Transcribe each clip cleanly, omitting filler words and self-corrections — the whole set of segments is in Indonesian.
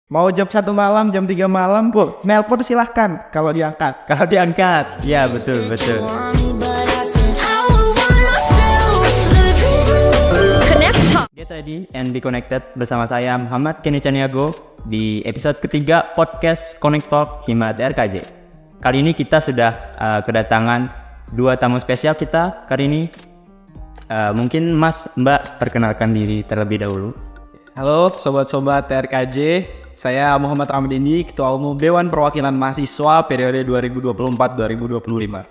Mau jam 1 malam, jam 3 malam, Bu, nelpon silahkan kalau diangkat. Kalau diangkat, ya betul. Dia tadi and be connected bersama saya Muhammad Kenny Caniago di episode ketiga podcast Connect Talk Himat RKJ. Kali ini kita sudah kedatangan dua tamu spesial kita kali ini. Mungkin Mas Mbak perkenalkan diri terlebih dahulu. Halo sobat-sobat TRKJ, saya Muhammad Ramdini, Ketua Umum Dewan Perwakilan Mahasiswa periode 2024-2025.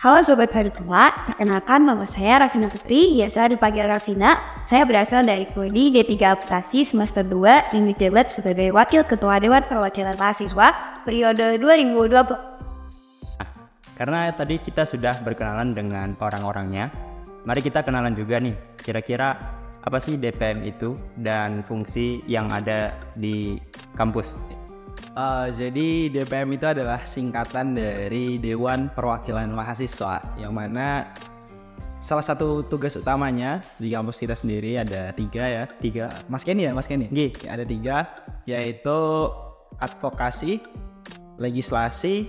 Halo Sobat Haditula, perkenalkan nama saya Rafina Putri, biasa dipanggil Rafina. Saya berasal dari Prodi D3 Aplikasi semester 2 yang dijabat sebagai Wakil Ketua Dewan Perwakilan Mahasiswa periode 2020. Karena tadi kita sudah berkenalan dengan orang-orangnya, mari kita kenalan juga nih, kira-kira apa sih DPM itu dan fungsi yang ada di kampus? Jadi DPM itu adalah singkatan dari Dewan Perwakilan Mahasiswa, yang mana salah satu tugas utamanya di kampus kita sendiri ada tiga. Mas Kenny. Iya. Ada tiga, yaitu advokasi, legislasi,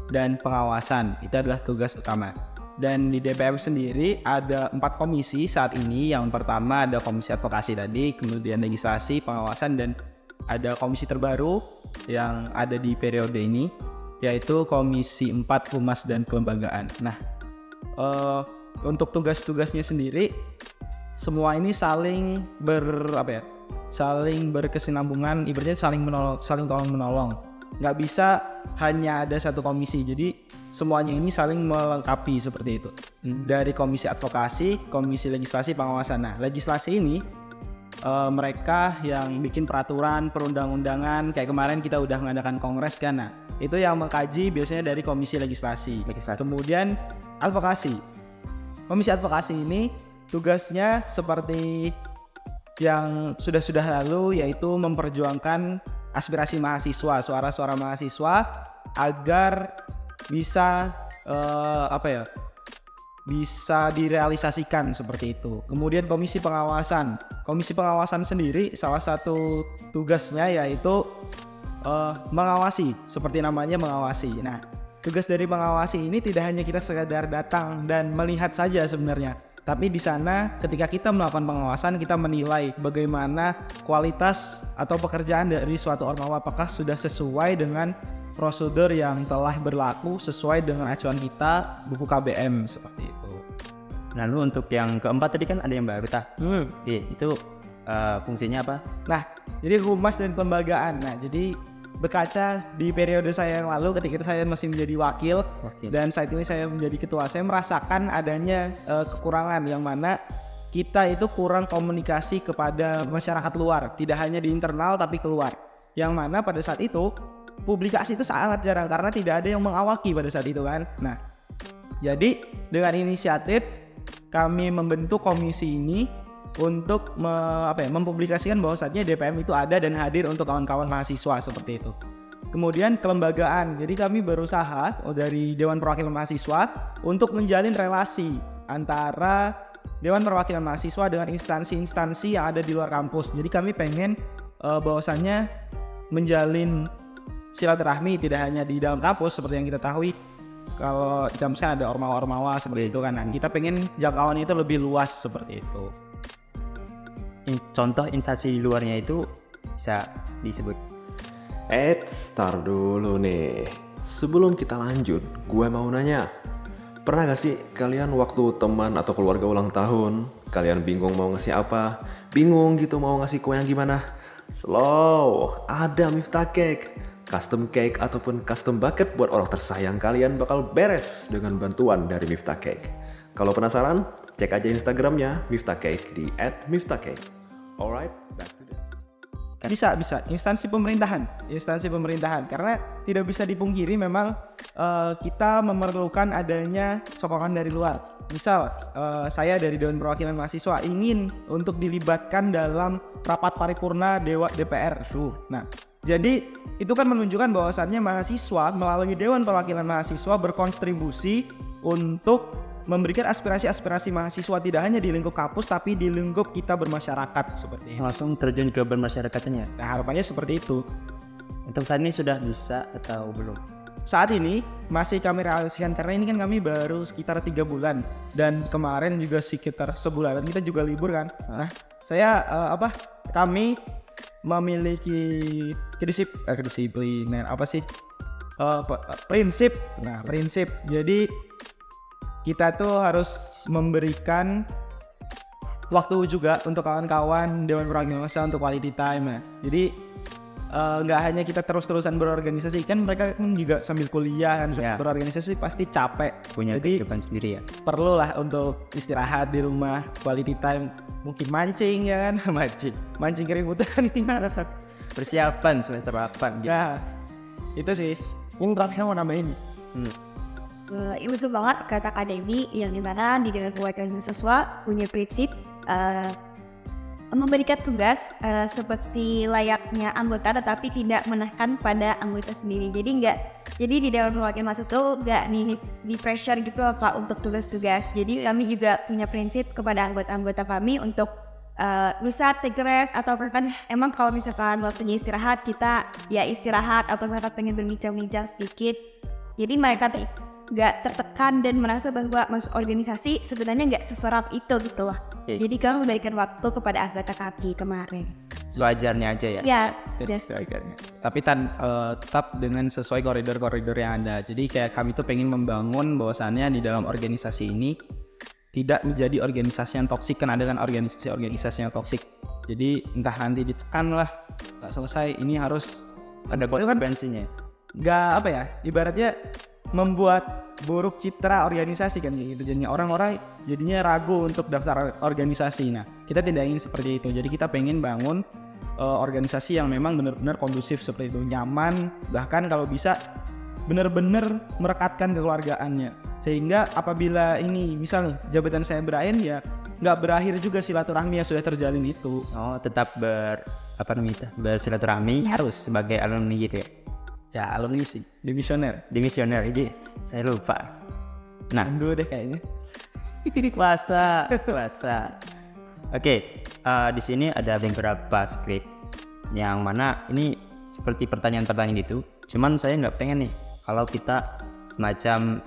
dan pengawasan. Itu adalah tugas utama. Dan di DPM sendiri ada 4 komisi saat ini. Yang pertama ada komisi advokasi tadi, kemudian legislasi, pengawasan, dan ada komisi terbaru yang ada di periode ini, yaitu komisi 4 Humas dan Kelembagaan. Nah, untuk tugas-tugasnya sendiri, semua ini saling berkesinambungan, ibaratnya saling tolong menolong. Nggak bisa hanya ada satu komisi, jadi semuanya ini saling melengkapi seperti itu. Dari komisi advokasi, komisi legislasi, pengawasan. Nah, legislasi ini mereka yang bikin peraturan, perundang-undangan, kayak kemarin kita udah mengadakan kongres kan. Nah, itu yang mengkaji biasanya dari komisi legislasi. Kemudian advokasi. Komisi advokasi ini tugasnya seperti yang sudah lalu, yaitu memperjuangkan aspirasi mahasiswa, suara-suara mahasiswa agar bisa bisa direalisasikan seperti itu. Kemudian komisi pengawasan. Komisi pengawasan sendiri salah satu tugasnya yaitu mengawasi, seperti namanya mengawasi. Nah, tugas dari mengawasi ini tidak hanya kita sekadar datang dan melihat saja sebenarnya, tapi di sana ketika kita melakukan pengawasan, kita menilai bagaimana kualitas atau pekerjaan dari suatu ormawa, apakah sudah sesuai dengan prosedur yang telah berlaku, sesuai dengan acuan kita, buku KBM, seperti itu. Lalu untuk yang keempat tadi kan ada yang baru itu fungsinya apa? Nah, jadi humas dan kelembagaan. Nah, jadi berkaca di periode saya yang lalu ketika saya masih menjadi wakil. Dan saat ini saya menjadi ketua, saya merasakan adanya kekurangan yang mana kita itu kurang komunikasi kepada masyarakat luar, tidak hanya di internal tapi keluar. Yang mana pada saat itu publikasi itu sangat jarang karena tidak ada yang mengawaki pada saat itu kan. Nah, jadi dengan inisiatif kami membentuk komisi ini untuk mempublikasikan bahwasannya DPM itu ada dan hadir untuk kawan-kawan mahasiswa seperti itu. Kemudian kelembagaan. Jadi kami berusaha dari Dewan Perwakilan Mahasiswa untuk menjalin relasi antara Dewan Perwakilan Mahasiswa dengan instansi-instansi yang ada di luar kampus. Jadi kami pengen bahwasannya menjalin silaturahmi tidak hanya di dalam kampus seperti yang kita tahu. Kalau jam sekarang ada ormawa-ormawa seperti itu kan. Nah, kita pengen jangkauan itu lebih luas seperti itu. Contoh instansi di luarnya itu bisa disebut. Tar dulu nih. Sebelum kita lanjut, gue mau nanya. Pernah gak sih kalian waktu teman atau keluarga ulang tahun, kalian bingung mau ngasih apa? Bingung gitu mau ngasih kue yang gimana? Slow, ada Miftah Cake. Custom cake ataupun custom bucket buat orang tersayang kalian bakal beres dengan bantuan dari Miftah Cake. Kalau penasaran, cek aja Instagramnya Miftah Cake di @miftahcake. Alright, back to that. Bisa instansi pemerintahan karena tidak bisa dipungkiri memang kita memerlukan adanya sokongan dari luar. Misal saya dari Dewan Perwakilan Mahasiswa ingin untuk dilibatkan dalam rapat paripurna DPR. Nah, jadi itu kan menunjukkan bahwasannya mahasiswa melalui Dewan Perwakilan Mahasiswa berkontribusi untuk memberikan aspirasi-aspirasi mahasiswa tidak hanya di lingkup kampus tapi di lingkup kita bermasyarakat seperti itu. Langsung terjun ke bermasyarakatnya. Nah, harapannya seperti itu. Untuk saat ini sudah bisa atau belum? Saat ini masih kami realisasikan karena ini kan kami baru sekitar 3 bulan dan kemarin juga sekitar sebulan, kita juga libur kan. Nah, kami memiliki kedisiplinan prinsip. Nah, prinsip. Jadi kita tuh harus memberikan waktu juga untuk kawan-kawan Dewan Perwakilan Mahasiswa untuk quality time ya. Jadi nggak hanya kita terus-terusan berorganisasi, kan mereka kan juga sambil kuliah kan berorganisasi pasti capek. Punya jadi kehidupan sendiri ya. Perlulah untuk istirahat di rumah, quality time, mungkin mancing ya kan. mancing keributan gimana kan. Persiapan semester 8 gitu. Nah, itu sih. Yang terakhir mau nambahin. Itu betul banget kata Kak Devi, yang dimana di Dewan Perwakilan Mahasiswa punya prinsip memberikan tugas seperti layaknya anggota, tetapi tidak menekan pada anggota sendiri. Jadi di Dewan Perwakilan Mahasiswa itu nggak di pressure gitu Pak untuk tugas-tugas. Jadi kami juga punya prinsip kepada anggota-anggota kami untuk bisa take rest, atau bahkan emang kalau misalkan waktunya istirahat kita ya istirahat, atau bahkan pengen berbincang-bincang sedikit. Jadi mereka tuh nggak tertekan dan merasa bahwa masuk organisasi sebenarnya nggak seserap itu gitu lah. Jadi kami memberikan waktu kepada anggota kami kemarin. Sewajarnya aja ya? Ya, Tapi tetap dengan sesuai koridor-koridor yang ada. Jadi kayak kami tuh pengen membangun bahwasannya di dalam organisasi ini tidak menjadi organisasi yang toksik, kan ada kan organisasi yang toksik. Jadi entah nanti ditekan lah, nggak selesai, ini harus ada konsekuensinya. Nggak ibaratnya membuat buruk citra organisasi kan gitu. Jadinya orang-orang jadinya ragu untuk daftar organisasi. Nah, kita tidak ingin seperti itu. Jadi kita pengen bangun organisasi yang memang benar-benar kondusif seperti itu, nyaman, bahkan kalau bisa benar-benar merekatkan kekeluargaannya. Sehingga apabila ini misalnya jabatan saya berakhir, ya nggak berakhir juga silaturahmi yang sudah terjalin itu. Oh, tetap bersilaturahmi harus sebagai alumni gitu ya? Ya, alumni sih, dimisioner Jadi saya lupa. Nah, dulu deh kayaknya. puasa. Oke, di sini ada beberapa skrip yang mana ini seperti pertanyaan-pertanyaan gitu. Cuman saya nggak pengen nih kalau kita semacam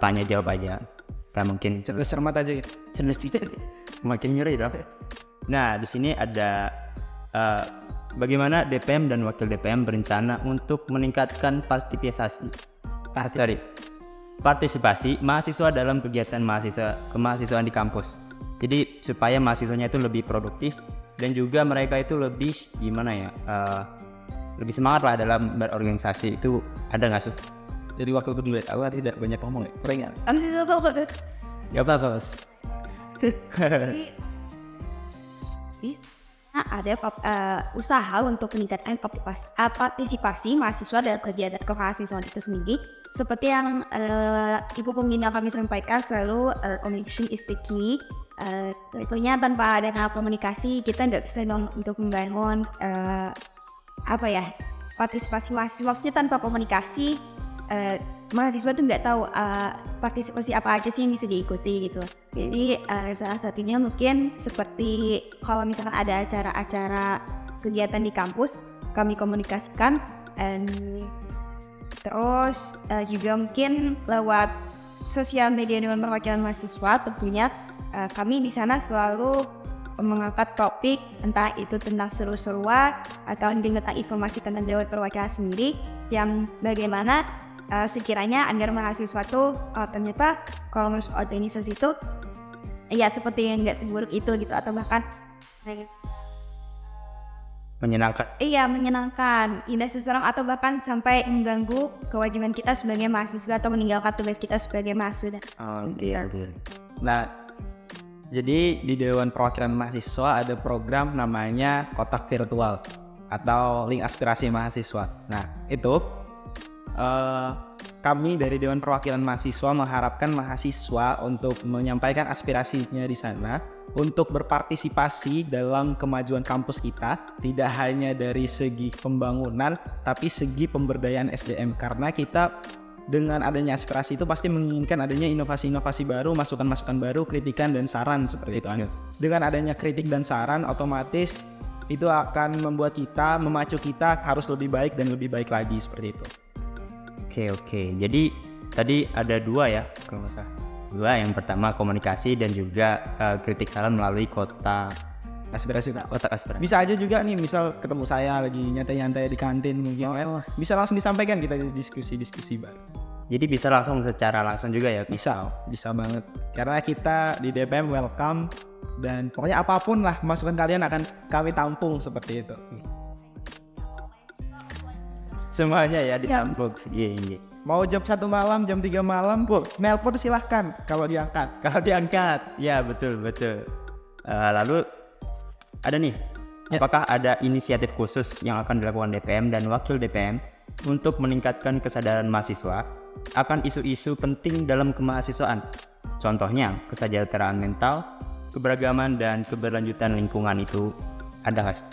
tanya jawab aja. Kayak mungkin cermat aja gitu. Makin ngeri dong. Nah, di sini ada bagaimana DPM dan Wakil DPM berencana untuk meningkatkan partisipasi mahasiswa dalam kegiatan kemahasiswaan di kampus. Jadi supaya mahasiswanya itu lebih produktif dan juga mereka itu lebih lebih semangat lah dalam berorganisasi. Itu ada nggak sih? Jadi waktu dulu aku tidak banyak ngomong ya, keren ya? Gak apa-apa, Bos. Ada usaha untuk meningkatkan partisipasi mahasiswa dalam kegiatan kemahasiswaan itu sendiri. Seperti yang Ibu Pembina kami sampaikan selalu, communication is the key. Tentunya tanpa ada komunikasi kita nggak bisa untuk membangun partisipasi mahasiswa. Maksudnya tanpa komunikasi mahasiswa tuh nggak tahu partisipasi apa aja sih yang bisa diikuti gitu. Jadi salah satunya mungkin seperti kalau misalkan ada acara-acara kegiatan di kampus kami komunikasikan, terus juga mungkin lewat sosial media Dewan Perwakilan Mahasiswa. Tentunya kami di sana selalu mengangkat topik, entah itu tentang seru-seruan atau tentang informasi tentang Dewan Perwakilan sendiri, yang bagaimana sekiranya agar mahasiswa tuh ternyata kalau masuk organisasi itu ya seperti yang nggak seburuk itu gitu, atau bahkan menyenangkan. Iya, menyenangkan, tidak seseram atau bahkan sampai mengganggu kewajiban kita sebagai mahasiswa atau meninggalkan tugas kita sebagai mahasiswa. Oke. Nah, jadi di Dewan Perwakilan Mahasiswa ada program namanya Kotak Virtual atau Link Aspirasi Mahasiswa. Nah, itu kami dari Dewan Perwakilan Mahasiswa mengharapkan mahasiswa untuk menyampaikan aspirasinya di sana untuk berpartisipasi dalam kemajuan kampus kita, tidak hanya dari segi pembangunan tapi segi pemberdayaan SDM, karena kita dengan adanya aspirasi itu pasti menginginkan adanya inovasi-inovasi baru, masukan-masukan baru, kritikan dan saran seperti itu. Dengan adanya kritik dan saran, otomatis itu akan membuat kita, memacu kita harus lebih baik dan lebih baik lagi seperti itu. Oke. Jadi tadi ada 2 ya kalau nggak salah. 2, yang pertama komunikasi dan juga kritik saran melalui kotak aspirasi. Bisa aja juga nih, misal ketemu saya lagi nyantai-nyantai di kantin mungkin, bisa langsung disampaikan, kita diskusi baru. Jadi bisa langsung secara langsung juga ya? Bisa banget. Karena kita di DPM welcome, dan pokoknya apapun lah masukan kalian akan kami tampung seperti itu. Semuanya ya ditampung. Iya. Mau jam 1 malam, jam 3 malam, nelpon silahkan kalau diangkat. Ya betul. Lalu ada nih, apakah ada inisiatif khusus yang akan dilakukan DPM dan wakil DPM untuk meningkatkan kesadaran mahasiswa akan isu-isu penting dalam kemahasiswaan? Contohnya, kesejahteraan mental, keberagaman dan keberlanjutan lingkungan itu ada nggak sih?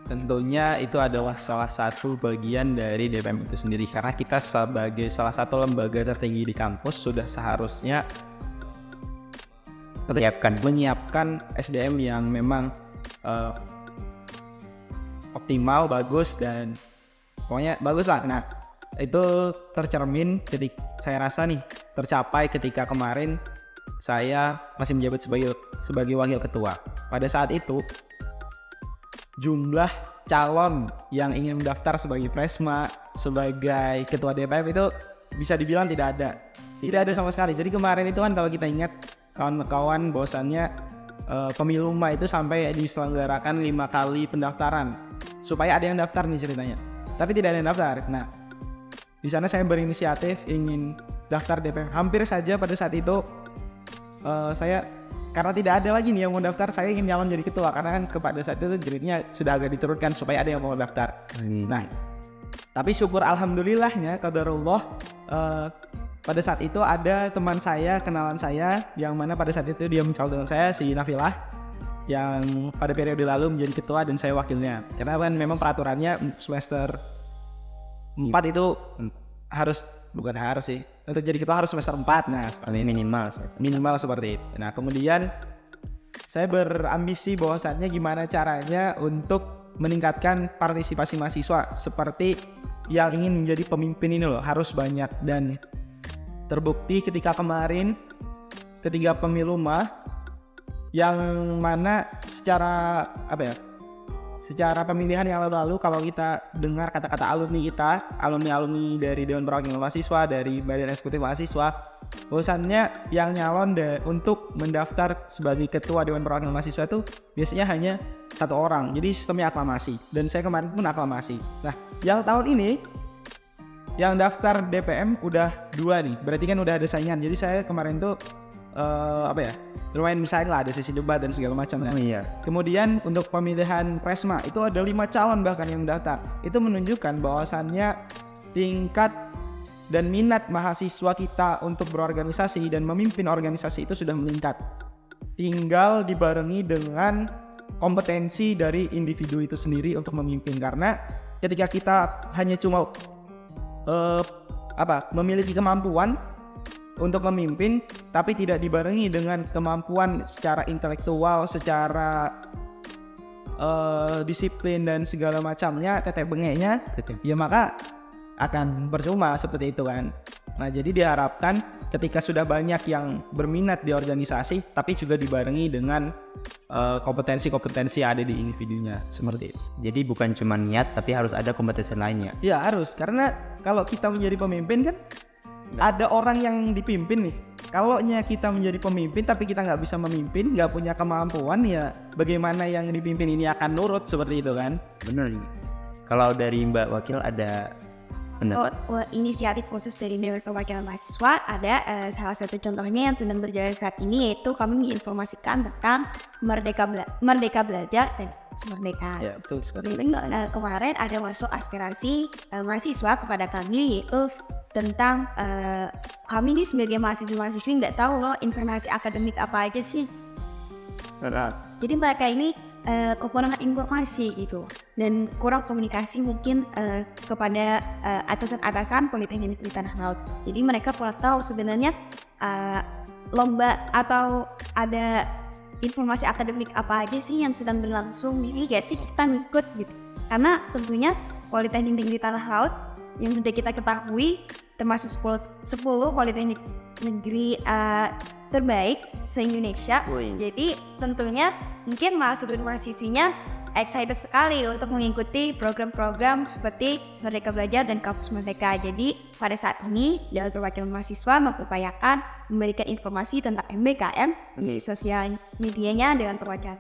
Tentunya itu adalah salah satu bagian dari DPM itu sendiri, karena kita sebagai salah satu lembaga tertinggi di kampus sudah seharusnya menyiapkan SDM yang memang optimal, bagus, dan pokoknya bagus lah. Nah, itu tercermin saya rasa nih tercapai ketika kemarin saya masih menjabat sebagai wakil ketua. Pada saat itu jumlah calon yang ingin mendaftar sebagai Presma, sebagai ketua DPM itu bisa dibilang tidak ada sama sekali. Jadi kemarin itu kan kalau kita ingat kawan-kawan bahwasannya pemilu MA itu sampai diselenggarakan 5 kali pendaftaran supaya ada yang daftar nih ceritanya, tapi tidak ada yang daftar. Nah, di sana saya berinisiatif ingin daftar DPM. Hampir saja pada saat itu saya, karena tidak ada lagi nih yang mau daftar, saya ingin nyalon jadi ketua, karena kan pada saat itu grade-nya sudah agak diturunkan supaya ada yang mau daftar. Nah, tapi syukur alhamdulillahnya qadarullah, pada saat itu ada teman saya, kenalan saya, yang mana pada saat itu dia mencalonkan saya, si Nafilah, yang pada periode lalu menjadi ketua dan saya wakilnya. Karena kan memang peraturannya semester 4 itu bukan harus sih, untuk jadi ketua harus semester 4. Nah, minimal seperti itu. Nah, kemudian saya berambisi bahwasannya gimana caranya untuk meningkatkan partisipasi mahasiswa, seperti yang ingin menjadi pemimpin ini loh harus banyak. Dan terbukti ketika kemarin, ketika pemilu MA, yang mana secara secara pemilihan yang lalu kalau kita dengar kata-kata alumni dari Dewan Perwakilan Mahasiswa, dari Badan Eksekutif Mahasiswa, bahwasannya yang nyalon untuk mendaftar sebagai ketua Dewan Perwakilan Mahasiswa itu biasanya hanya 1 orang. Jadi sistemnya aklamasi, dan saya kemarin pun aklamasi. Nah, yang tahun ini yang daftar DPM udah 2 nih, berarti kan udah ada saingan. Jadi saya kemarin tuh lumayan bersaing lah, ada sesi debat dan segala macam kan. Kemudian untuk pemilihan Presma itu ada 5 calon bahkan yang mendaftar. Itu menunjukkan bahwasannya tingkat dan minat mahasiswa kita untuk berorganisasi dan memimpin organisasi itu sudah meningkat. Tinggal dibarengi dengan kompetensi dari individu itu sendiri untuk memimpin. Karena ketika kita hanya cuma memiliki kemampuan untuk memimpin, tapi tidak dibarengi dengan kemampuan secara intelektual, secara disiplin dan segala macamnya, tetek bengeknya, ya maka akan percuma seperti itu kan. Nah, jadi diharapkan ketika sudah banyak yang berminat di organisasi, tapi juga dibarengi dengan kompetensi-kompetensi yang ada di individunya, seperti itu. Jadi bukan cuma niat, tapi harus ada kompetensi lainnya. Ya harus, karena kalau kita menjadi pemimpin kan ada orang yang dipimpin nih. Kalau kita menjadi pemimpin tapi kita nggak bisa memimpin, nggak punya kemampuan, ya bagaimana yang dipimpin ini akan nurut, seperti itu kan? Benar. Kalau dari Mbak Wakil ada pendapat? Inisiatif khusus dari Dewan Perwakilan Mahasiswa ada, salah satu contohnya yang sedang berjalan saat ini, yaitu kami menginformasikan tentang merdeka belajar dan merdeka. Ya, betul sekali. Kemarin ada masuk aspirasi mahasiswa kepada kami, yaitu tentang kami ini sebagai mahasiswa nggak tahu loh informasi akademik apa aja sih. Jadi mereka ini kekurangan informasi gitu, dan kurang komunikasi mungkin kepada atasan-atasan Politeknik Negeri Tanah Laut. Jadi mereka kurang tahu sebenarnya lomba atau ada informasi akademik apa aja sih yang sedang berlangsung, ini gak sih kita ngikut gitu. Karena tentunya Politeknik Negeri Tanah Laut yang sudah kita ketahui termasuk 10 Politeknik Negeri terbaik se-Indonesia. Jadi tentunya mungkin mahasiswa-mahasiswinya excited sekali untuk mengikuti program-program seperti Merdeka Belajar dan Kampus Merdeka. Jadi pada saat ini Dewan Perwakilan Mahasiswa mengupayakan memberikan informasi tentang MBKM di sosial medianya Dewan Perwakilan.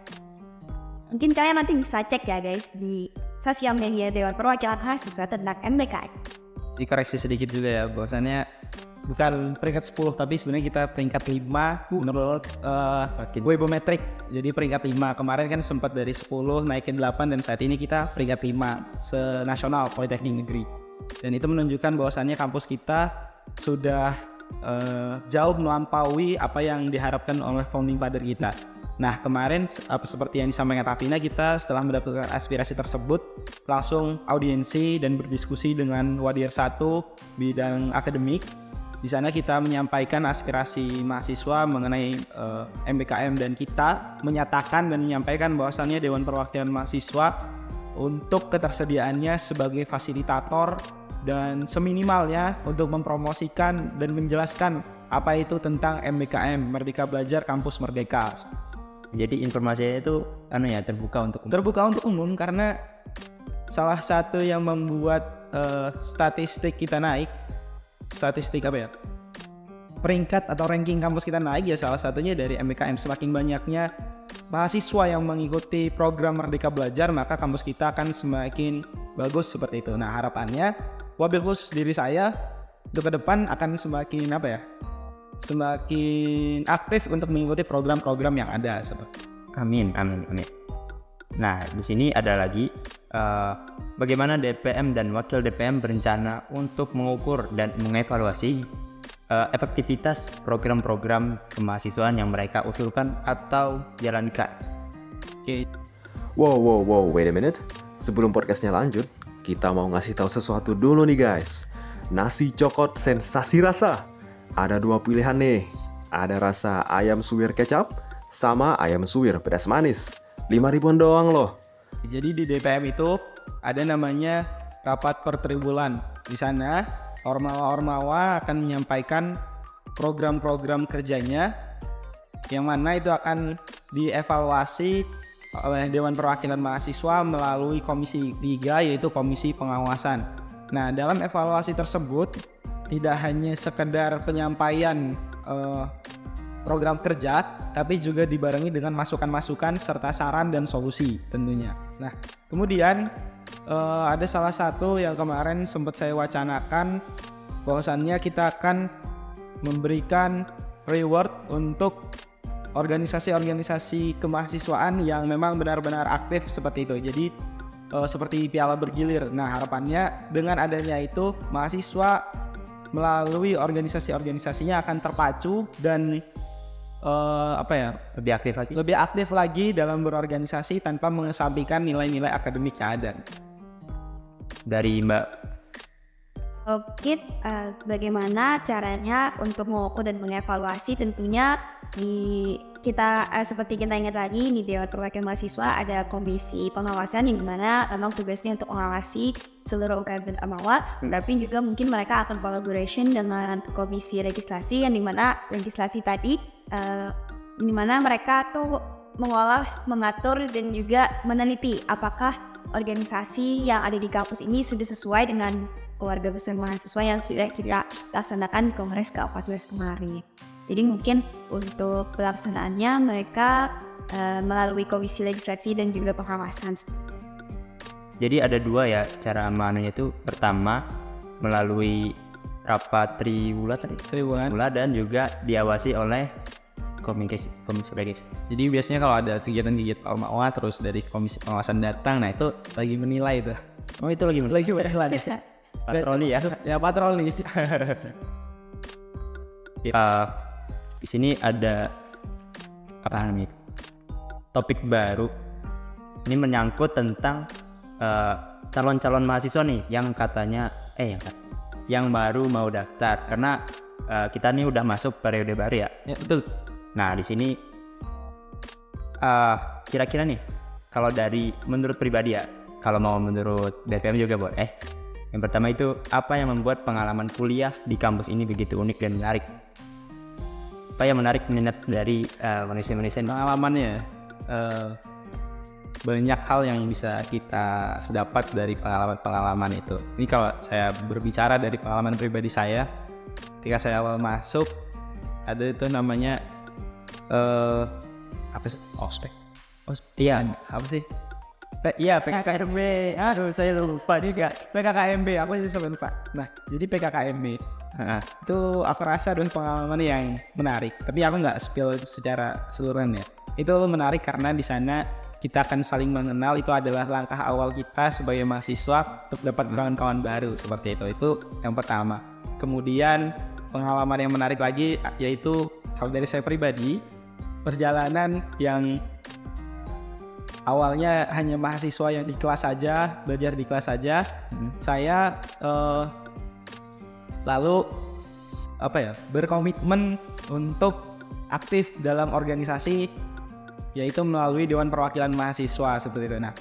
Mungkin kalian nanti bisa cek ya guys di sosial media Dewan Perwakilan Mahasiswa tentang MBKM. Dikoreksi sedikit juga ya, bahwasannya bukan peringkat 10 tapi sebenarnya kita peringkat 5 menurut Webometric. Jadi peringkat 5 kemarin kan sempat dari 10 naik ke 8 dan saat ini kita peringkat 5 se-nasional Politeknik Negeri. Dan itu menunjukkan bahwasannya kampus kita sudah jauh melampaui apa yang diharapkan oleh founding father kita. Nah kemarin seperti yang disampaikan Rafina, kita setelah mendapatkan aspirasi tersebut langsung audiensi dan berdiskusi dengan Wadir 1 bidang akademik. Di sana kita menyampaikan aspirasi mahasiswa mengenai MBKM dan kita menyatakan dan menyampaikan bahwasannya Dewan Perwakilan Mahasiswa untuk ketersediaannya sebagai fasilitator dan seminimalnya untuk mempromosikan dan menjelaskan apa itu tentang MBKM, Merdeka Belajar Kampus Merdeka. Jadi informasinya itu terbuka untuk umum karena salah satu yang membuat statistik kita naik, peringkat atau ranking kampus kita naik ya salah satunya dari MBKM. Semakin banyaknya mahasiswa yang mengikuti program Merdeka Belajar, maka kampus kita akan semakin bagus seperti itu. Nah harapannya wabil khusus diri saya untuk ke depan akan semakin aktif untuk mengikuti program-program yang ada. Amin. Nah, di sini ada lagi bagaimana DPM dan Wakil DPM berencana untuk mengukur dan mengevaluasi efektivitas program-program kemahasiswaan yang mereka usulkan atau jalankan. Wow, wait a minute. Sebelum podcastnya lanjut, kita mau ngasih tahu sesuatu dulu nih guys. Nasi cokot sensasi rasa. Ada 2 pilihan nih. Ada rasa ayam suwir kecap sama ayam suwir pedas manis. 5.000-an doang loh. Jadi di DPM itu ada namanya rapat per tribulan. Di sana ormawa-ormawa akan menyampaikan program-program kerjanya yang mana itu akan dievaluasi oleh Dewan Perwakilan Mahasiswa melalui Komisi 3 yaitu Komisi Pengawasan. Nah, dalam evaluasi tersebut tidak hanya sekedar penyampaian program kerja, tapi juga dibarengi dengan masukan-masukan serta saran dan solusi tentunya. Nah, kemudian ada salah satu yang kemarin sempat saya wacanakan, bahwasannya kita akan memberikan reward untuk organisasi-organisasi kemahasiswaan yang memang benar-benar aktif seperti itu. Jadi seperti piala bergilir. Nah, harapannya dengan adanya itu mahasiswa melalui organisasi-organisasinya akan terpacu dan lebih aktif lagi dalam berorganisasi tanpa mengesampingkan nilai-nilai akademik yang ada. Dari Mbak, Oke, bagaimana caranya untuk mengukur dan mengevaluasi? Tentunya seperti kita ingat lagi di Dewan Perwakilan Mahasiswa ada komisi pengawasan yang dimana memang tugasnya untuk mengawasi seluruh UKM dan ormawa, tapi juga mungkin mereka akan collaboration dengan komisi legislasi yang dimana legislasi tadi dimana mereka tuh mengolah, mengatur dan juga meneliti apakah organisasi yang ada di kampus ini sudah sesuai dengan keluarga besar mahasiswa yang sudah kita laksanakan di Kongres ke-14 kemarin. Jadi mungkin untuk pelaksanaannya mereka melalui komisi legislasi dan juga pengawasan. Jadi ada 2 ya cara menunya itu. Pertama melalui rapat triwulan dan juga diawasi oleh komisi legislasi. Jadi biasanya kalau ada kegiatan-kegiatan ormawa terus dari komisi pengawasan datang, nah itu lagi menilai itu. Oh itu lagi menilai. Patroli ya? Ya patroli. Di sini ada topik baru Ini menyangkut tentang calon-calon mahasiswa nih yang katanya yang baru mau daftar, karena kita nih udah masuk periode baru ya. Ya betul. Nah di sini kira-kira nih kalau dari menurut pribadi ya, kalau mau menurut BPM juga boleh. Yang pertama itu, apa yang membuat pengalaman kuliah di kampus ini begitu unik dan menarik? Apa yang menarik minat dari manusia-manusia ini? Pengalamannya banyak hal yang bisa kita dapat dari pengalaman-pengalaman itu. Ini kalau saya berbicara dari pengalaman pribadi saya, ketika saya awal masuk, ada itu namanya apa sih? Ospek. Iya, apa sih? Iya, PKKMB. Aduh, saya lupa juga. PKKMB, aku sih sampai lupa. Nah, jadi PKKMB itu aku rasa adalah pengalaman yang menarik. Tapi aku nggak spill secara keseluruhan ya. Itu menarik karena di sana kita akan saling mengenal. Itu adalah langkah awal kita sebagai mahasiswa untuk dapat kawan-kawan baru seperti itu. Itu yang pertama. Kemudian pengalaman yang menarik lagi yaitu kalau dari saya pribadi, perjalanan yang awalnya hanya mahasiswa yang di kelas saja, belajar di kelas saja. Saya lalu berkomitmen untuk aktif dalam organisasi, yaitu melalui Dewan Perwakilan Mahasiswa seperti itu. Nah,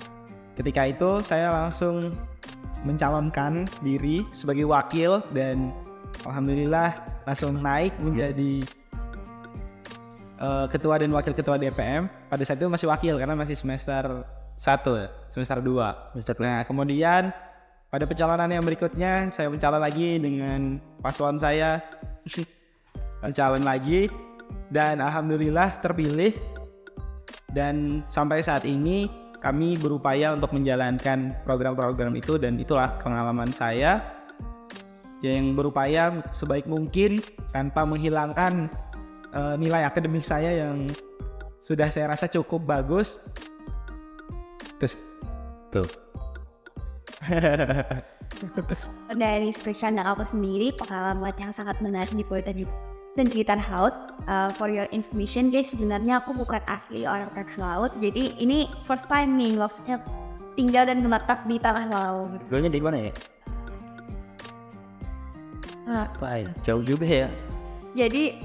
ketika itu saya langsung mencalonkan diri sebagai wakil dan alhamdulillah langsung naik menjadi ketua dan wakil ketua DPM. Pada saat itu masih wakil karena masih semester 1 ya, semester 2. Nah, kemudian pada pencalonan yang berikutnya saya mencalon lagi dengan paslon saya, mencalon lagi dan alhamdulillah terpilih. Dan sampai saat ini kami berupaya untuk menjalankan program-program itu, dan itulah pengalaman saya yang berupaya sebaik mungkin tanpa menghilangkan nilai akademik saya yang sudah saya rasa cukup bagus. Terus tuh. Dari spesial dan aku sendiri, pengalaman yang sangat menarik di Politeknik Negeri Tanah Laut. For your information guys, sebenarnya aku bukan asli orang Tanah Laut. Jadi ini first time nih maksudnya tinggal dan menetap di Tanah Laut. Goalnya di mana ya? Apa ya? Jauh juga ya. Jadi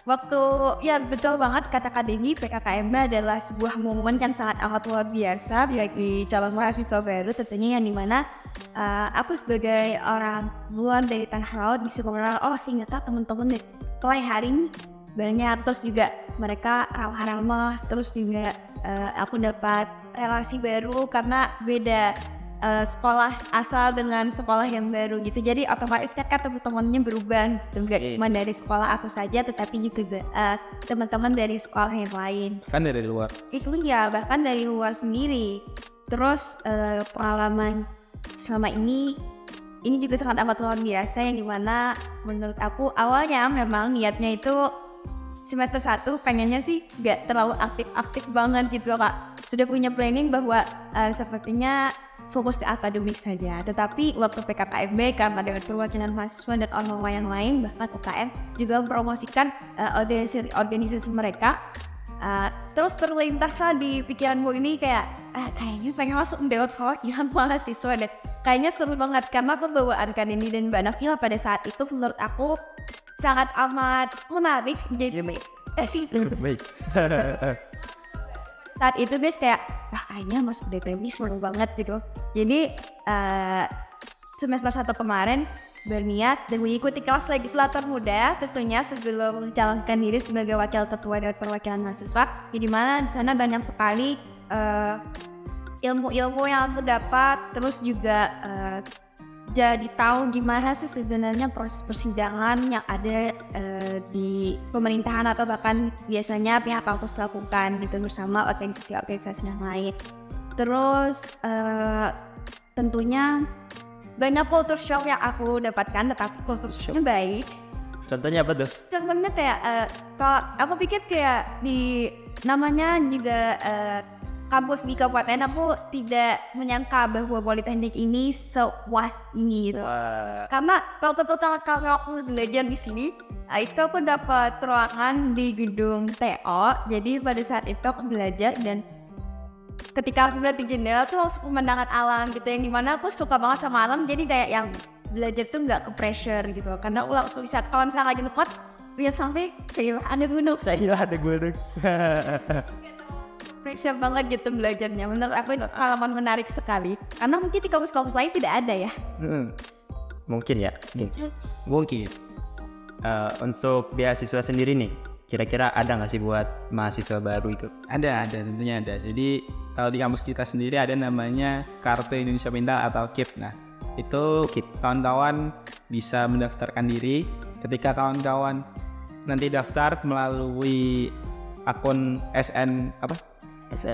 waktu ya betul banget kata Kak Denny, PKKMB adalah sebuah momen yang sangat amat luar biasa bagi calon mahasiswa baru, tentunya yang dimana aku sebagai orang luar dari Tanah Laut bisa mengenal, oh ternyata teman-teman dari mulai hari ini banyak, terus juga mereka ramah-ramah, terus juga aku dapat relasi baru karena beda sekolah asal dengan sekolah yang baru gitu. Jadi otomatis kan teman-temannya berubah, juga cuma dari sekolah aku saja, tetapi juga teman-teman dari sekolah yang lain. Kan dari luar. Ya bahkan dari luar sendiri. Terus pengalaman selama ini juga sangat amat luar biasa, yang dimana menurut aku awalnya memang niatnya itu semester 1 pengennya sih gak terlalu aktif-aktif banget gitu Kak. Sudah punya planning bahwa sepertinya fokus ke akademik saja. Tetapi waktu PKKMB karena Dewan Perwakilan Mahasiswa dan orang-orang yang lain, bahkan UKM juga mempromosikan organisasi mereka. Terus terlintaslah di pikiranmu ini kayak kayaknya pengen masuk Dewan Perwakilan Mahasiswa, dan kayaknya seru banget karena pembawaan Kak Denny dan Mbak Nafila pada saat itu menurut aku sangat amat menarik. Jadi Baik. saat itu guys kayak kayaknya masuk DPM ini seru banget gitu. Jadi semester 1 kemarin berniat dan mengikuti kelas legislator muda tentunya sebelum mencalonkan diri sebagai wakil ketua Dewan Perwakilan Mahasiswa, di mana di sana banyak sekali ilmu-ilmu yang aku dapat, terus juga jadi tahu gimana sih sebenarnya proses persidangan yang ada di pemerintahan atau bahkan biasanya pihak kampus lakukan gitu bersama organisasi-organisasi yang lain. Terus tentunya banyak culture shock yang aku dapatkan, tetapi culture shocknya baik. Contohnya apa tuh? Contohnya kayak kalau aku pikir kayak di namanya juga kampus di kabupaten, aku tidak menyangka bahwa Politeknik ini sewah ini gitu. Karena waktu pertama kali aku belajar di sini, itu aku dapat ruangan di gedung TO. Jadi pada saat itu aku belajar dan ketika aku lihat di jendela tuh langsung pemandangan alam gitu, yang dimana aku suka banget sama alam, jadi kayak yang belajar tuh nggak ke pressure gitu, karena aku langsung bisa kalau misalnya lagi ngekot lihat sampai cailah ada gunung, pressure banget gitu belajarnya. Menurut aku itu pengalaman menarik sekali, karena mungkin di kampus-kampus lain tidak ada ya. Mungkin ya. Mungkin. Untuk beasiswa sendiri nih, kira-kira ada nggak sih buat mahasiswa baru itu? Ada tentunya ada. Jadi kalau di kampus kita sendiri ada namanya Kartu Indonesia Pintar atau KIP. Nah, itu kawan-kawan bisa mendaftarkan diri. Ketika kawan-kawan nanti daftar melalui akun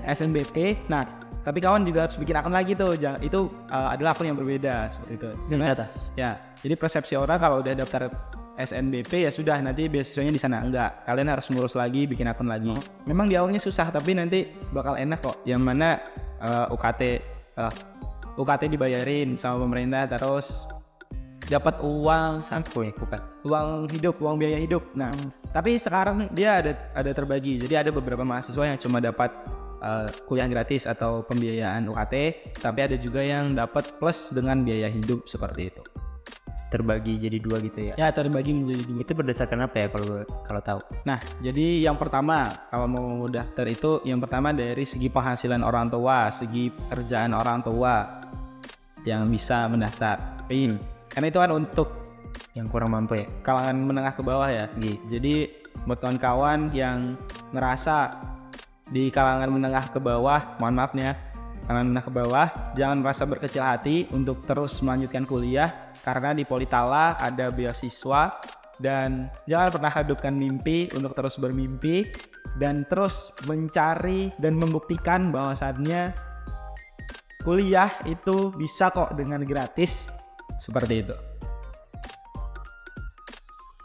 SNBP. Nah, tapi kawan juga harus bikin akun lagi tuh. Itu adalah akun yang berbeda seperti itu. Gimana? Ya, jadi persepsi orang kalau udah daftar SNBP ya sudah, nanti beasiswanya di sana. Enggak, kalian harus ngurus lagi, bikin akun lagi. Memang di awalnya susah, tapi nanti bakal enak kok. Yang mana UKT dibayarin sama pemerintah, terus dapat uang uang hidup, uang biaya hidup. Nah, tapi sekarang dia ada terbagi. Jadi ada beberapa mahasiswa yang cuma dapat kuliah gratis atau pembiayaan UKT, tapi ada juga yang dapat plus dengan biaya hidup seperti itu. Terbagi jadi 2 gitu ya? Ya, terbagi menjadi 2. Itu berdasarkan apa ya kalau tahu? Nah, jadi yang pertama kalau mau daftar itu yang pertama dari segi penghasilan orang tua, segi kerjaan orang tua yang bisa mendaftar. Karena itu kan untuk Yang kurang mampu ya? kalangan menengah ke bawah ya. Jadi buat kawan-kawan yang ngerasa di kalangan menengah ke bawah, mohon maaf nih ya, kalangan menengah ke bawah, jangan merasa berkecil hati untuk terus melanjutkan kuliah, karena di Politala ada beasiswa, dan jangan pernah hadapkan mimpi untuk terus bermimpi dan terus mencari dan membuktikan bahwasannya kuliah itu bisa kok dengan gratis, seperti itu.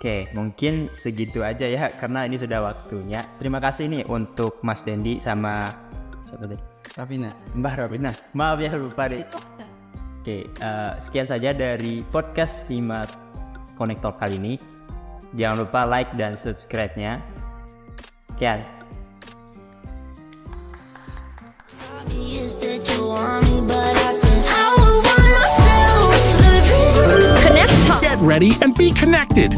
Oke, mungkin segitu aja ya, karena ini sudah waktunya. Terima kasih nih untuk Mas Dendi sama siapa tadi? Mbah Rafina. Maaf ya, lupa deh. Oke, sekian saja dari podcast Himat Konektor kali ini. Jangan lupa like dan subscribe-nya. Sekian. Get ready and be connected.